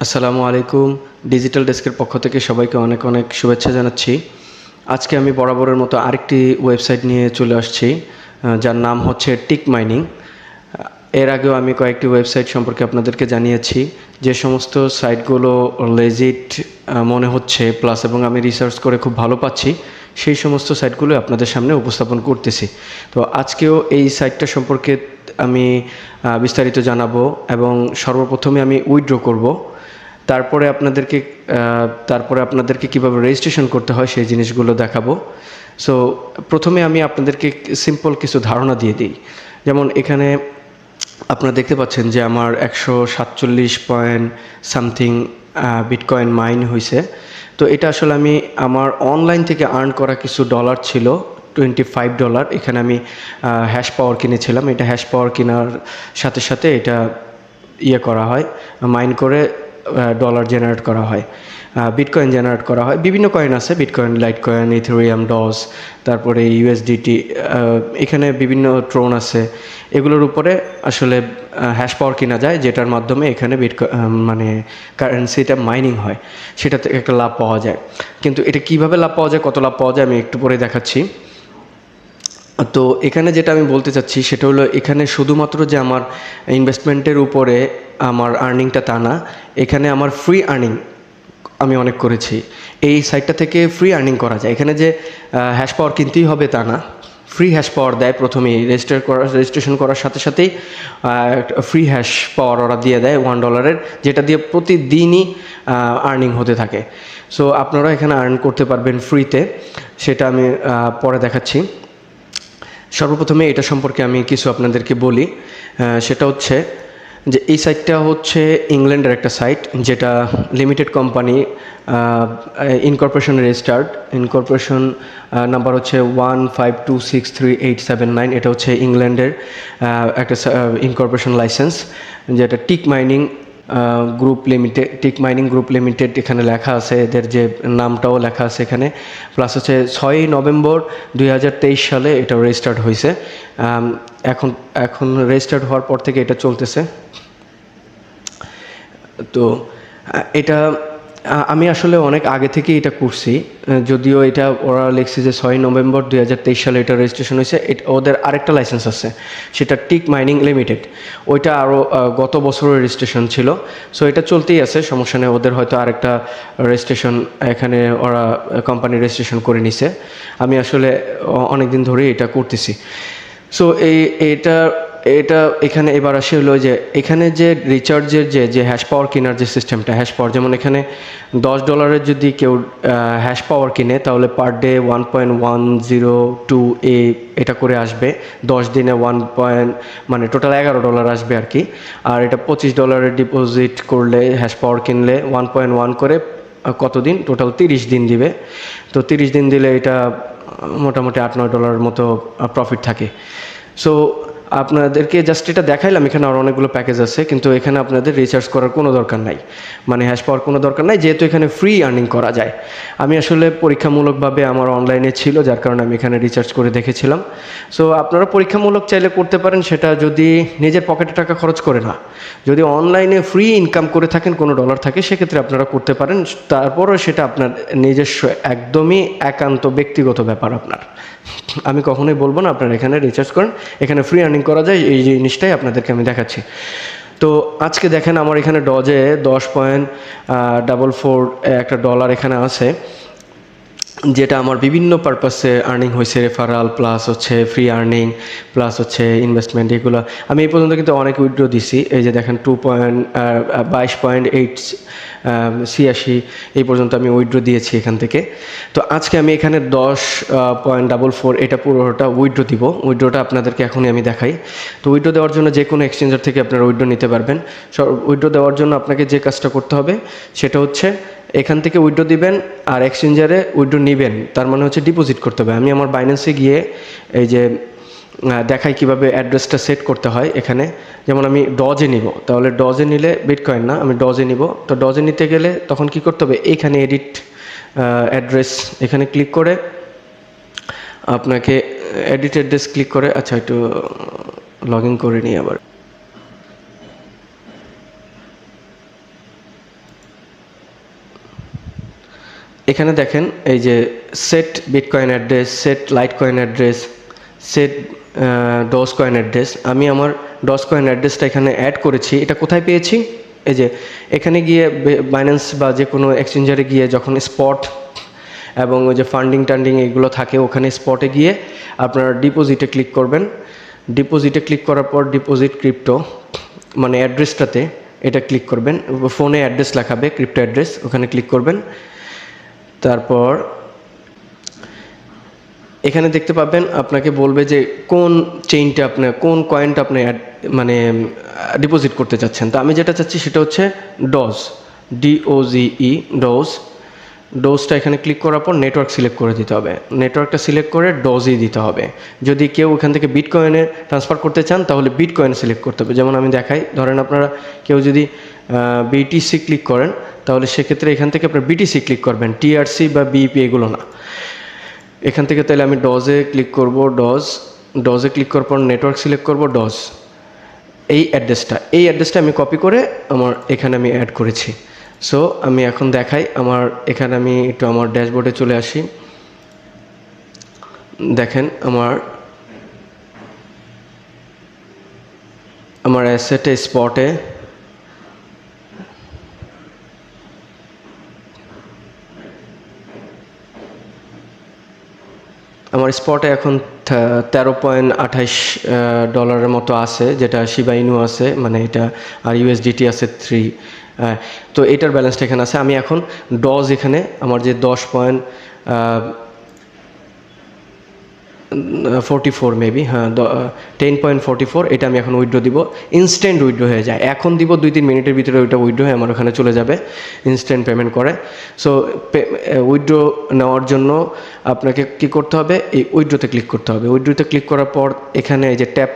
আসসালামু আলাইকুম। ডিজিটাল ডেস্কের পক্ষ থেকে সবাইকে অনেক অনেক শুভেচ্ছা জানাচ্ছি। আজকে আমি বরাবরের মতো আরেকটি ওয়েবসাইট নিয়ে চলে আসছি, যার নাম হচ্ছে টিক মাইনিং। এর আগেও আমি কয়েকটি ওয়েবসাইট সম্পর্কে আপনাদেরকে জানিয়েছি, যে সমস্ত সাইটগুলো লেজিট মনে হচ্ছে প্লাস এবং আমি রিসার্চ করে খুব ভালো পাচ্ছি, সেই সমস্ত সাইটগুলো আপনাদের সামনে উপস্থাপন করতেছি। তো আজকেও এই সাইটটা সম্পর্কে আমি বিস্তারিত জানাবো এবং সর্বপ্রথমে আমি উইথড্র করব। তারপরে আপনাদেরকে কীভাবে রেজিস্ট্রেশন করতে হয় সেই জিনিসগুলো দেখাবো। সো প্রথমে আমি আপনাদেরকে সিম্পল কিছু ধারণা দিয়ে দিই। যেমন এখানে আপনারা দেখতে পাচ্ছেন যে আমার 147 পয়েন্ট সামথিং বিটকয়েন মাইন হয়েছে। তো এটা আসলে আমি আমার অনলাইন থেকে আর্ন করা কিছু ডলার ছিল, $25। এখানে আমি হ্যাশ পাওয়ার কিনেছিলাম। এটা হ্যাশ পাওয়ার কেনার সাথে সাথে এটা করা হয়, মাইন করে ডলার জেনারেট করা হয়, বিটকয়েন জেনারেট করা হয়। বিভিন্ন কয়েন আছে, বিটকয়েন, লাইট কয়েন, ইথেরিয়াম, ডস, তারপরে ইউএসডিটি, এখানে বিভিন্ন ট্রোন আছে। এগুলোর উপরে আসলে হ্যাশ পাওয়ার কেনা যায়, যেটার মাধ্যমে এখানে মানে কারেন্সিটা মাইনিং হয়, সেটা থেকে একটা লাভ পাওয়া যায়। কিন্তু এটা কিভাবে লাভ পাওয়া যায়, কত লাভ পাওয়া যায়, আমি একটু পরে দেখাচ্ছি। তো এখানে যেটা আমি বলতে চাচ্ছি সেটা হলো, এখানে শুধুমাত্র যে আমার ইনভেস্টমেন্টের উপরে আমার আর্নিংটা তা না, এখানে আমার ফ্রি আর্নিং আমি অনেক করেছি। এই সাইটটা থেকে ফ্রি আর্নিং করা যায়। এখানে যে হ্যাশ পাওয়ার কিনতেই হবে তা না, ফ্রি হ্যাশ পাওয়ার দেয়। প্রথমেই রেজিস্ট্রেশন করার সাথে সাথেই ফ্রি হ্যাশ পাওয়ার ওরা দিয়ে দেয় $1, যেটা দিয়ে প্রতিদিনই আর্নিং হতে থাকে। সো আপনারা এখানে আর্ন করতে পারবেন ফ্রিতে, সেটা আমি পরে দেখাচ্ছি। সর্বপ্রথমে এটা সম্পর্কে আমি কিছু আপনাদেরকে বলি। সেটা হচ্ছে যে এই সাইটটা হচ্ছে ইংল্যান্ডের একটা সাইট, যেটা limited company, incorporation registered. Incorporation number হচ্ছে 152638779। এটা হচ্ছে ইংল্যান্ডের একটা ইনকর্পোরেশন লাইসেন্স, যেটা tick mining group limited. Tick mining group limited এখানে লেখা আছে, এদের যে নামটাও লেখা আছে এখানে। প্লাস হচ্ছে 6 নভেম্বর 2023 সালে এটা রেজিস্টার্ড হয়েছে। এখন রেজিস্টার্ড হওয়ার পর থেকে এটা চলতেছে। তো এটা আমি আসলে অনেক আগে থেকেই এটা করছি, যদিও এটা ওরা লিখছে যে 6 নভেম্বর 2023 সালে এটা রেজিস্ট্রেশন হয়েছে। ওদের আরেকটা লাইসেন্স আছে, সেটা টিক মাইনিং লিমিটেড। ওইটা আরও গত বছরের রেজিস্ট্রেশন ছিল। সো এটা চলতেই আছে, সমস্যা নেই। ওদের হয়তো আরেকটা রেজিস্ট্রেশন এখানে ওরা কোম্পানি রেজিস্ট্রেশন করে নিছে। আমি আসলে অনেক দিন ধরেই এটা করতেছি। সো এটা এখানে এবার আসে হলো যে এখানে যে রিচার্জের যে হ্যাশ পাওয়ার কেনার যে সিস্টেমটা, হ্যাশ পাওয়ার, যেমন এখানে $10 যদি কেউ হ্যাশ পাওয়ার কিনে, তাহলে পার ডে 1.102 এটা করে আসবে। 10 দিনে মানে টোটাল $11 আসবে আর কি। আর এটা $25 ডিপোজিট করলে, হ্যাশ পাওয়ার কিনলে 1.1 করে কতদিন, টোটাল 30 দিন দিবে। তো 30 দিন দিলে এটা মোটামুটি $8-9 মতো প্রফিট থাকে। সো আপনাদেরকে জাস্ট এটা দেখাইলাম। এখানে আরও অনেকগুলো প্যাকেজ আছে, কিন্তু এখানে আপনাদের রিচার্জ করার কোনো দরকার নাই, মানে হ্যাশ পাওয়ার কোনো দরকার নাই, যেহেতু এখানে ফ্রি আর্নিং করা যায়। আমি আসলে পরীক্ষামূলকভাবে আমার অনলাইনে ছিল, যার কারণে আমি এখানে রিচার্জ করে দেখেছিলাম। সো আপনারা পরীক্ষামূলক চাইলে করতে পারেন, সেটা যদি নিজের পকেটে টাকা খরচ করে না। যদি অনলাইনে ফ্রি ইনকাম করে থাকেন, কোনো ডলার থাকে, সেক্ষেত্রে আপনারা করতে পারেন। তারপরও সেটা আপনার নিজস্ব, একদমই একান্ত ব্যক্তিগত ব্যাপার আপনার। আমি কখনোই বলবো না আপনারা এখানে রিচার্জ করেন। এখানে ফ্রি আর্নিং করা যায়, এই জিনিসটাই আপনাদেরকে আমি দেখাচ্ছি। তো আজকে দেখেন আমার এখানে ডজে 10.44 একটা ডলার এখানে আছে, যেটা আমার বিভিন্ন পারপাসে আর্নিং হয়েছে। রেফারাল প্লাস হচ্ছে ফ্রি আর্নিং প্লাস হচ্ছে ইনভেস্টমেন্ট, এগুলো আমি এই পর্যন্ত কিন্তু অনেক উইথড্র দিছি। এই যে দেখেন 22.86 এই পর্যন্ত আমি উইথড্র দিয়েছি এখান থেকে। তো আজকে আমি এখানে 10.44 এটা পুরোটা উইথড্র দিব। উইথড্রটা আপনাদেরকে এখনই আমি দেখাই। তো উইথড্র দেওয়ার জন্য যে কোনো এক্সচেঞ্জার থেকে আপনারা উইথড্র নিতে পারবেন। উইথড্র দেওয়ার জন্য আপনাকে যে কাজটা করতে হবে সেটা হচ্ছে, এখান থেকে উইথড্র দিবেন আর এক্সচেঞ্জারে উইথড্র নেবেন, তার মানে হচ্ছে ডিপোজিট করতে হবে। আমি আমার বাইন্যান্সে গিয়ে এই যে দেখাই কিভাবে অ্যাড্রেসটা সেট করতে হয়। এখানে যেমন আমি ডজে নিব, তাহলে ডজে নিলে বিটকয়েন না, আমি ডজে নিব। তো ডজে নিতে গেলে তখন কি করতে হবে, এইখানে এডিট অ্যাড্রেস, এখানে ক্লিক করে আপনাকে এডিট অ্যাড্রেস ক্লিক করে, আচ্ছা একটু লগ ইন করে নিই আবার। এখানে দেখেন এই যে set bitcoin address, set Litecoin address, set Dogecoin address. আমি আমার ডজ কয়েন অ্যাড্রেসটা এখানে অ্যাড করেছি। এটা কোথায় পেয়েছি? এই যে এখানে গিয়ে বাইন্যান্স বা যে কোনো এক্সচেঞ্জারে গিয়ে যখন স্পট এবং ওই যে ফান্ডিং টান্ডিং এগুলো থাকে, ওখানে স্পটে গিয়ে আপনারা ডিপোজিটে ক্লিক করবেন। ডিপোজিটে ক্লিক করার পর ডিপোজিট ক্রিপ্টো মানে অ্যাড্রেসটাতে এটা ক্লিক করবেন। ফোনে অ্যাড্রেস লেখাবে, ক্রিপ্টো অ্যাড্রেস, ওখানে ক্লিক করবেন। তারপর এখানে দেখতে পাবেন আপনাকে বলবে যে কোন চেইনটা আপনার, কোন কয়েনটা আপনি মানে ডিপোজিট করতে চাচ্ছেন। তো আমি যেটা চাচ্ছি সেটা হচ্ছে ডজ, DOZE, ডজ। ডোজটা এখানে ক্লিক করার পর নেটওয়ার্ক সিলেক্ট করে দিতে হবে। নেটওয়ার্কটা সিলেক্ট করে ডজই দিতে হবে। যদি কেউ এখান থেকে বিটকয়েনে ট্রান্সফার করতে চান তাহলে বিটকয়েন সিলেক্ট করতে হবে। যেমন আমি দেখাই, ধরেন আপনারা কেউ যদি BTC ক্লিক করেন তাহলে সেক্ষেত্রে এখান থেকে আপনার BTC ক্লিক করবেন, TRC বা BIP এগুলো না। এখান থেকে তাহলে আমি ডজে ক্লিক করব, ডজে ক্লিক করার পর নেটওয়ার্ক সিলেক্ট করব, ডজ। এই অ্যাড্রেসটা আমি কপি করে আমার এখানে আমি অ্যাড করেছি। সো আমি এখন দেখাই, আমার এখানে আমি একটু আমার ড্যাশবোর্ডে চলে আসি। দেখেন আমার অ্যাসেটে স্পটে এখন $13.28 মতো আছে, যেটা শিবা ইনু আছে, মানে এটা, আর USDT আছে 3। তো এটার ব্যালেন্সটা এখানে আছে। আমি এখন ডজ, এখানে আমার যে 10.44 মেবি, হ্যাঁ 10.44, এটা আমি এখন উইথড্র দিব। ইনস্ট্যান্ট উইথড্র হয়ে যায়, এখন দিব 2-3 মিনিটের ভিতরে ওইটা উইথড্র হয়ে আমার ওখানে চলে যাবে, ইনস্ট্যান্ট পেমেন্ট করে। সো উইথড্র নেওয়ার জন্য আপনাকে কি করতে হবে, এই উইথড্রতে ক্লিক করতে হবে। উইথড্রতে ক্লিক করার পর এখানে এই যে tap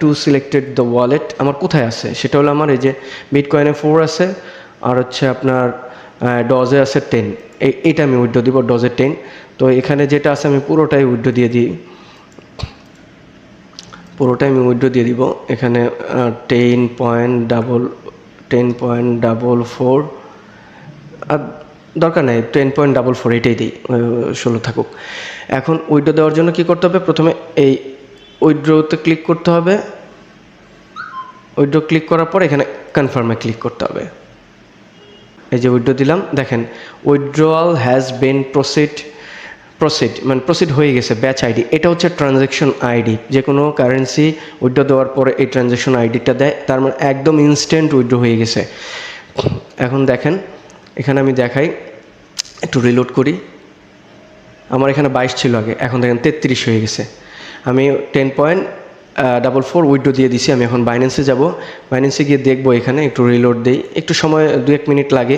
two selected the wallet আমার কোথায় আছে, সেটা হলো আমার এই যে বিটকয়েনে 4 আছে, আর হচ্ছে আপনার ডজে আছে 10। এইটা আমি উইথড্র দিব, ডজে 10। তো এখানে যেটা আছে আমি পুরোটাই উইথড্র দিয়ে দিই, এখানে 10.44, আর দরকার নেই 10.44, এটাই দিই, 16 থাকুক। এখন উইথড্র দেওয়ার জন্য কি করতে হবে, প্রথমে এই উইথড্রতে ক্লিক করতে হবে। উইথড্র ক্লিক করার পর এখানে কনফার্মে ক্লিক করতে হবে। এই যে উইথড্র দিলাম, দেখেন উইথড্রয়াল হ্যাজ বিন প্রসিড হয়ে গেছে, ব্যাচ আইডি। এটা হচ্ছে ট্রানজ্যাকশন আইডি। যে কোনো কারেন্সি উইথড্র দেওয়ার পরে এই ট্রানজ্যাকশন আইডিটা দেয়, তার মানে একদম ইনস্ট্যান্ট উইথড্র হয়ে গেছে। এখন দেখেন এখানে আমি দেখাই, একটু রিলোড করি। আমার এখানে 22 ছিল আগে, এখন দেখেন 33 হয়ে গেছে। আমি 10.44 উইথড্র দিয়ে দিছি। আমি এখন বাইন্যান্সে যাব, বাইন্যান্সে গিয়ে দেখবো, এখানে একটু রিলোড দেই, একটু সময় 2-1 মিনিট লাগে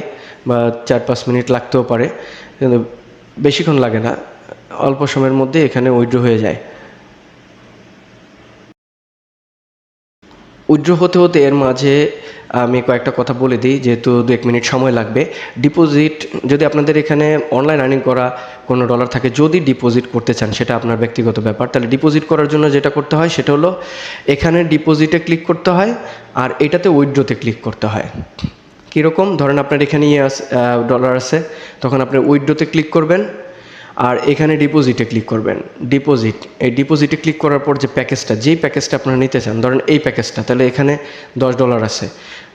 বা 4-5 মিনিট লাগতেও পারে, কিন্তু বেশিক্ষণ লাগে না, অল্প সময়ের মধ্যে এখানে উইথড্র হয়ে যায়। উইথড্র হতে হতে এর মাঝে আমি কয়েকটা কথা বলে দিই, যেহেতু 2-1 মিনিট সময় লাগবে। ডিপোজিট, যদি আপনাদের এখানে অনলাইন আর্নিং করা কোনো ডলার থাকে, যদি ডিপোজিট করতে চান, সেটা আপনার ব্যক্তিগত ব্যাপার। তাহলে ডিপোজিট করার জন্য যেটা করতে হয় সেটা হলো এখানে ডিপোজিটে ক্লিক করতে হয়, আর এটাতে উইথড্রতে ক্লিক করতে হয়। কীরকম, ধরেন আপনার এখানে ডলার আছে, তখন আপনি উইথড্রতে ক্লিক করবেন, আর এখানে ডিপোজিটে ক্লিক করবেন। এই ডিপোজিটে ক্লিক করার পর যে প্যাকেজটা, যেই প্যাকেজটা আপনারা নিতে চান, ধরেন এই প্যাকেজটা, তাহলে এখানে $10 আছে,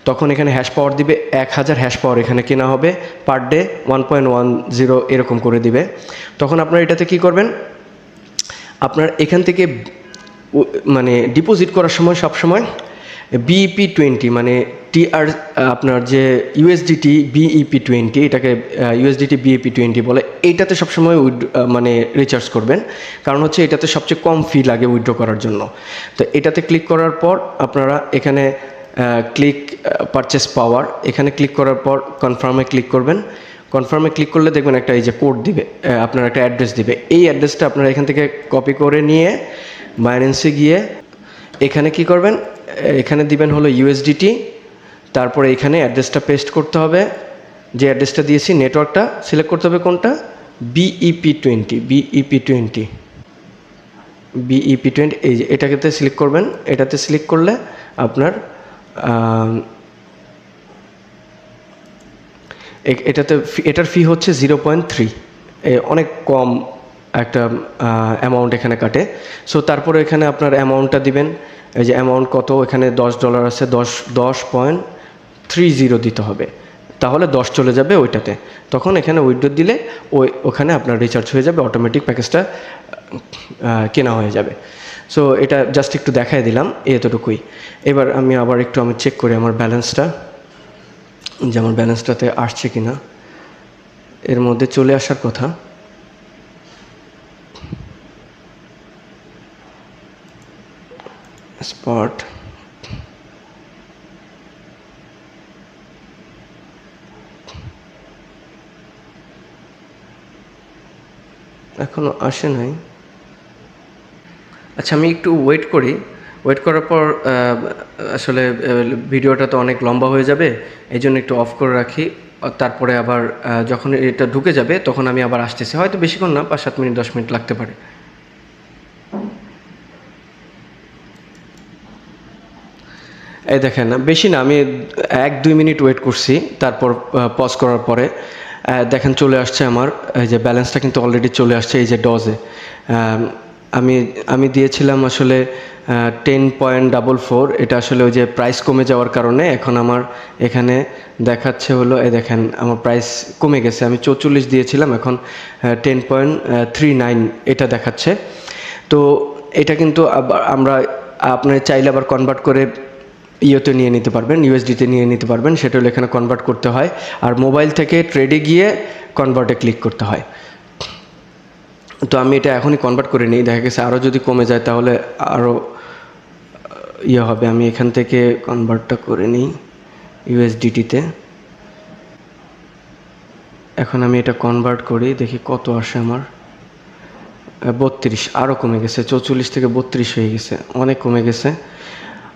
তখন এখানে হ্যাশ পাওয়ার দিবে 1000 হ্যাশ পাওয়ার এখানে কেনা হবে, পার ডে 1.10 এরকম করে দিবে। তখন আপনারা এটাতে কি করবেন, আপনার এখান থেকে মানে ডিপোজিট করার সময় সবসময় BEP20 মানে আপনার যে USDT BEP20, এটাকে USDT BEP20 বলে, এইটাতে সবসময় মানে রিচার্জ করবেন, কারণ হচ্ছে এটাতে সবচেয়ে কম ফি লাগে উইথড্র করার জন্য। তো এটাতে ক্লিক করার পর আপনারা এখানে ক্লিক পারচেস পাওয়ার, এখানে ক্লিক করার পর কনফার্মে ক্লিক করবেন। কনফার্মে ক্লিক করলে দেখবেন একটা এই যে কোড দিবে, আপনার একটা অ্যাড্রেস দিবে। এই অ্যাড্রেসটা আপনারা এখান থেকে কপি করে নিয়ে বাইন্যান্সে গিয়ে এখানে কি করবেন, এখানে দিবেন হলো USDT, তারপরে এখানে অ্যাড্রেসটা পেস্ট করতে হবে, যে অ্যাড্রেসটা দিয়েছি, নেটওয়ার্কটা সিলেক্ট করতে হবে, কোনটা, BEP20, এই যে এটাকে সিলেক্ট করবেন। এটাতে সিলেক্ট করলে আপনার এটার ফি হচ্ছে 0.3, অনেক কম একটা অ্যামাউন্ট এখানে কাটে। সো তারপরে এখানে আপনার অ্যামাউন্টটা দিবেন, এই যে অ্যামাউন্ট কত, এখানে $10 আছে, 10.30 দিতে হবে, তাহলে 10 চলে যাবে ওইটাতে। তখন এখানে উইথড্র দিলে ওখানে আপনার রিচার্জ হয়ে যাবে, অটোমেটিক প্যাকেজটা কেনা হয়ে যাবে। সো এটা জাস্ট একটু দেখাই দিলাম, এতটুকুই। এবার আমি আবার একটু চেক করি আমার ব্যালেন্সটা, যে আমার ব্যালেন্সটাতে আসছে কিনা। এর মধ্যে চলে আসার কথা। স্পট এখনো আসে নাই। আচ্ছা, আমি একটু ওয়েট করি। ওয়েট করার পর আসলে ভিডিওটা তো অনেক লম্বা হয়ে যাবে, এই জন্য একটু অফ করে রাখি। তারপরে আবার যখন এটা ঢুকে যাবে তখন আমি আবার আসতেছি, হয়তো বেশিক্ষণ না, 5-7 মিনিট 10 মিনিট লাগতে পারে। এই দেখেন, বেশি না, আমি 1-2 মিনিট ওয়েট করছি, তারপর পজ করার পরে দেখেন চলে আসছে আমার এই যে ব্যালেন্সটা, কিন্তু অলরেডি চলে আসছে এই যে ডজে। আমি দিয়েছিলাম আসলে 10.44, এটা আসলে ওই যে প্রাইস কমে যাওয়ার কারণে এখন আমার এখানে দেখাচ্ছে হলো, এই দেখেন আমার প্রাইস কমে গেছে। আমি 44 দিয়েছিলাম, এখন 10.39 এটা দেখাচ্ছে। তো এটা কিন্তু আমরা আপনার চাইলে আবার কনভার্ট করে ইয়েতে নিয়ে নিতে পারবেন, ইউএসডিতে নিয়ে নিতে পারবেন, সেটা হলো এখানে কনভার্ট করতে হয়, আর মোবাইল থেকে ট্রেডে গিয়ে কনভার্টে ক্লিক করতে হয়। তো আমি এটা এখনই কনভার্ট করে নিই, দেখা গেছে আরও যদি কমে যায় তাহলে আরও ইয়ে হবে। আমি এখান থেকে কনভার্টটা করে নিই ইউএসডিটিতে। এখন আমি এটা কনভার্ট করি, দেখি কত আসে আমার। 32, আরও কমে গেছে, 44 থেকে 32 হয়ে গেছে, অনেক কমে গেছে।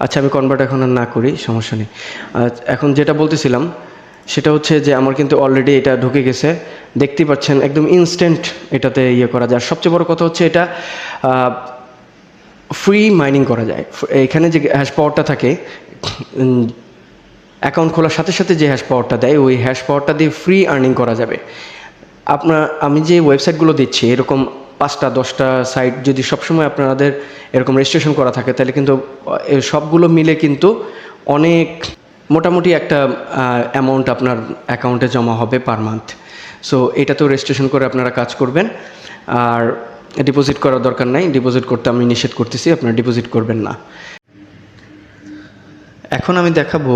আচ্ছা, আমি কনভার্ট এখন আর না করি, সমস্যা নেই। এখন যেটা বলতেছিলাম সেটা হচ্ছে যে আমার কিন্তু অলরেডি এটা ঢুকে গেছে, দেখতেই পাচ্ছেন একদম ইনস্ট্যান্ট এটাতে ইয়ে করা যায়। সবচেয়ে বড় কথা হচ্ছে এটা ফ্রি মাইনিং করা যায়। এখানে যে হ্যাশ পাওয়ারটা থাকে, অ্যাকাউন্ট খোলার সাথে সাথে যে হ্যাশ পাওয়ারটা দেয়, ওই হ্যাশ পাওয়ারটা দিয়ে ফ্রি আর্নিং করা যাবে। আমি যে ওয়েবসাইটগুলো দিচ্ছি, এরকম 5টা-10টা সাইট যদি সবসময় আপনাদের এরকম রেজিস্ট্রেশন করা থাকে, তাহলে কিন্তু সবগুলো মিলে কিন্তু অনেক মোটামুটি একটা অ্যামাউন্ট আপনার অ্যাকাউন্টে জমা হবে পার মান্থ। সো এটাতেও রেজিস্ট্রেশন করে আপনারা কাজ করবেন। আর ডিপোজিট করার দরকার নাই, ডিপোজিট করতে আমি নিষেধ করতেছি, আপনারা ডিপোজিট করবেন না। এখন আমি দেখাবো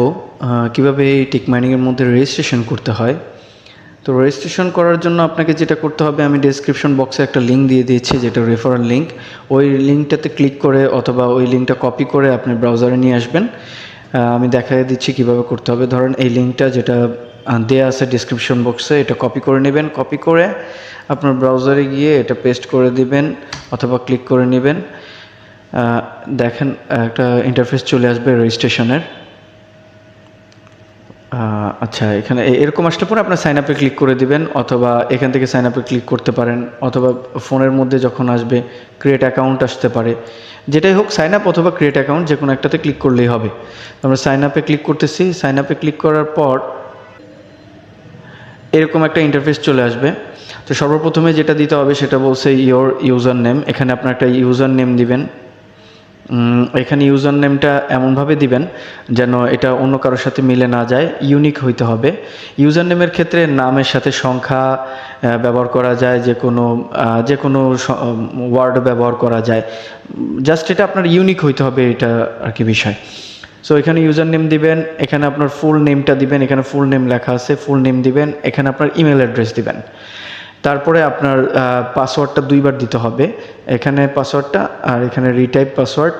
কিভাবে এই টিক মাইনিংয়ের মধ্যে রেজিস্ট্রেশন করতে হয়। তো রেজিস্ট্রেশন করার জন্য আপনাকে যেটা করতে হবে, আমি ডেসক্রিপশন বক্সে একটা লিঙ্ক দিয়ে দিয়েছি, যেটা রেফারেল লিঙ্ক। ওই লিঙ্কটাতে ক্লিক করে অথবা ওই লিঙ্কটা কপি করে আপনি ব্রাউজারে নিয়ে আসবেন। আমি দেখাই দিচ্ছি কিভাবে করতে হবে। ধরেন এই লিঙ্কটা যেটা দেয়া আছে ডেসক্রিপশন বক্সে, এটা কপি করে নেবেন। কপি করে আপনার ব্রাউজারে গিয়ে এটা পেস্ট করে দিবেন অথবা ক্লিক করে নেবেন। দেখেন একটা ইন্টারফেস চলে আসবে রেজিস্ট্রেশনের। আচ্ছা, এখানে এরকম আসলে পরে আপনার সাইন আপে ক্লিক করে দিবেন, অথবা এখান থেকে সাইন আপে ক্লিক করতে পারেন, অথবা ফোনের মধ্যে যখন আসবে ক্রিয়েট অ্যাকাউন্ট আসতে পারে। যেটাই হোক, সাইন আপ অথবা ক্রিয়েট অ্যাকাউন্ট যে কোনো একটাতে ক্লিক করলেই হবে। আমরা সাইন আপে ক্লিক করতেছি। সাইন আপে ক্লিক করার পর এরকম একটা ইন্টারফেস চলে আসবে। তো সর্বপ্রথমে যেটা দিতে হবে সেটা বলছে ইয়োর ইউজার নেম। এখানে আপনার একটা ইউজার নেম দিবেন। এখানে ইউজার নেমটা এমনভাবে দিবেন যেন এটা অন্য কারোর সাথে মিলে না যায়, ইউনিক হইতে হবে। ইউজার নেমের ক্ষেত্রে নামের সাথে সংখ্যা ব্যবহার করা যায়, যে কোনো ওয়ার্ড ব্যবহার করা যায়, জাস্ট এটা আপনার ইউনিক হইতে হবে, এটা আর কি বিষয়। সো এখানে ইউজার নেম দিবেন, এখানে আপনার ফুল নেমটা দিবেন, এখানে ফুল নেম লেখা আছে, ফুল নেম দিবেন, এখানে আপনার ইমেল অ্যাড্রেস দিবেন। তারপরে আপনার পাসওয়ার্ডটা 2বার দিতে হবে, এখানে পাসওয়ার্ডটা, আর এখানে রিটাইপ পাসওয়ার্ড,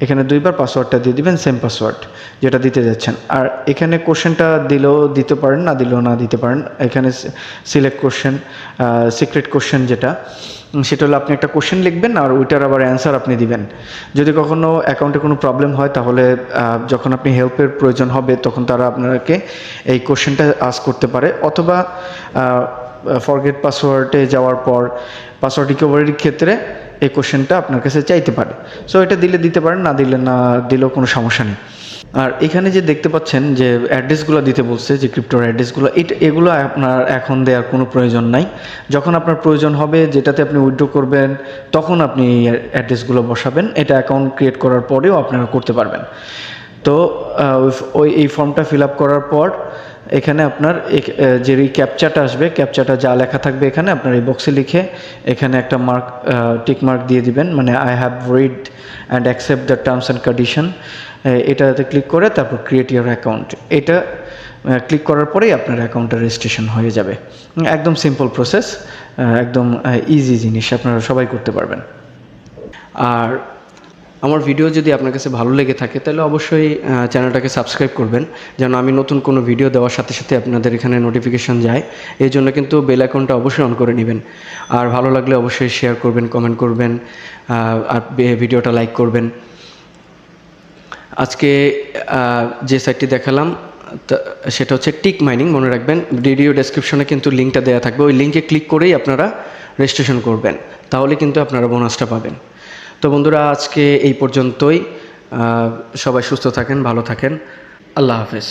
এখানে 2বার পাসওয়ার্ডটা দিয়ে দিবেন, সেম পাসওয়ার্ড যেটা দিতে যাচ্ছেন। আর এখানে কোশ্চেনটা দিলেও দিতে পারেন, না দিলেও না দিতে পারেন। এখানে সিলেক্ট কোশ্চেন, সিক্রেট কোশ্চেন যেটা, সেটা হলো আপনি একটা কোশ্চেন লিখবেন আর ওইটার আবার অ্যান্সার আপনি দিবেন। যদি কখনও অ্যাকাউন্টে কোনো প্রবলেম হয়, তাহলে যখন আপনি হেল্পের প্রয়োজন হবে তখন তারা আপনাকে এই কোশ্চেনটা আস্ক করতে পারে, অথবা ফরগেট পাসওয়ার্ডে যাওয়ার পর পাসওয়ার্ড রিকভারির ক্ষেত্রে এই কোশ্চেনটা আপনার কাছে চাইতে পারে। সো এটা দিলে দিতে পারেন, না দিলে না দিলেও কোনো সমস্যা নেই। আর এখানে যে দেখতে পাচ্ছেন যে অ্যাড্রেসগুলো দিতে বলছে, যে ক্রিপ্টোর অ্যাড্রেসগুলো, এগুলো আপনার এখন দেওয়ার কোনো প্রয়োজন নাই। যখন আপনার প্রয়োজন হবে, যেটাতে আপনি উইথড্র করবেন, তখন আপনি এই অ্যাড্রেসগুলো বসাবেন। এটা অ্যাকাউন্ট ক্রিয়েট করার পরেও আপনারা করতে পারবেন। তো এই ফর্মটা ফিল আপ করার পর এখানে আপনার যে ক্যাপচাটা আসবে, ক্যাপচাটা যা লেখা থাকবে এখানে আপনার এই বক্সে লিখে এখানে একটা টিক মার্ক দিয়ে দিবেন, মানে I have read and accept the terms and condition. এটাতে ক্লিক করে তারপর ক্রিয়েট ইউর অ্যাকাউন্ট, এটা ক্লিক করার পরেই আপনার অ্যাকাউন্টটা রেজিস্ট্রেশন হয়ে যাবে। একদম সিম্পল প্রসেস, একদম ইজি জিনিস, আপনারা সবাই করতে পারবেন। আর আমার ভিডিও যদি আপনার কাছে ভালো লেগে থাকে তাহলে অবশ্যই চ্যানেলটাকে সাবস্ক্রাইব করবেন, যেন আমি নতুন কোনো ভিডিও দেওয়ার সাথে সাথে আপনাদের এখানে নোটিফিকেশন যায়। এই জন্য কিন্তু বেল আইকনটা অবশ্যই অন করে নেবেন। আর ভালো লাগলে অবশ্যই শেয়ার করবেন, কমেন্ট করবেন, আর ভিডিওটা লাইক করবেন। আজকে যে সাইটটি দেখালাম সেটা হচ্ছে টিক মাইনিং। মনে রাখবেন, ভিডিও ডেসক্রিপশনে কিন্তু লিঙ্কটা দেওয়া থাকবে, ওই লিঙ্কে ক্লিক করেই আপনারা রেজিস্ট্রেশন করবেন, তাহলে কিন্তু আপনারা বোনাসটা পাবেন। তো বন্ধুরা, আজকে এই পর্যন্তই। সবাই সুস্থ থাকেন, ভালো থাকেন। আল্লাহ হাফেজ।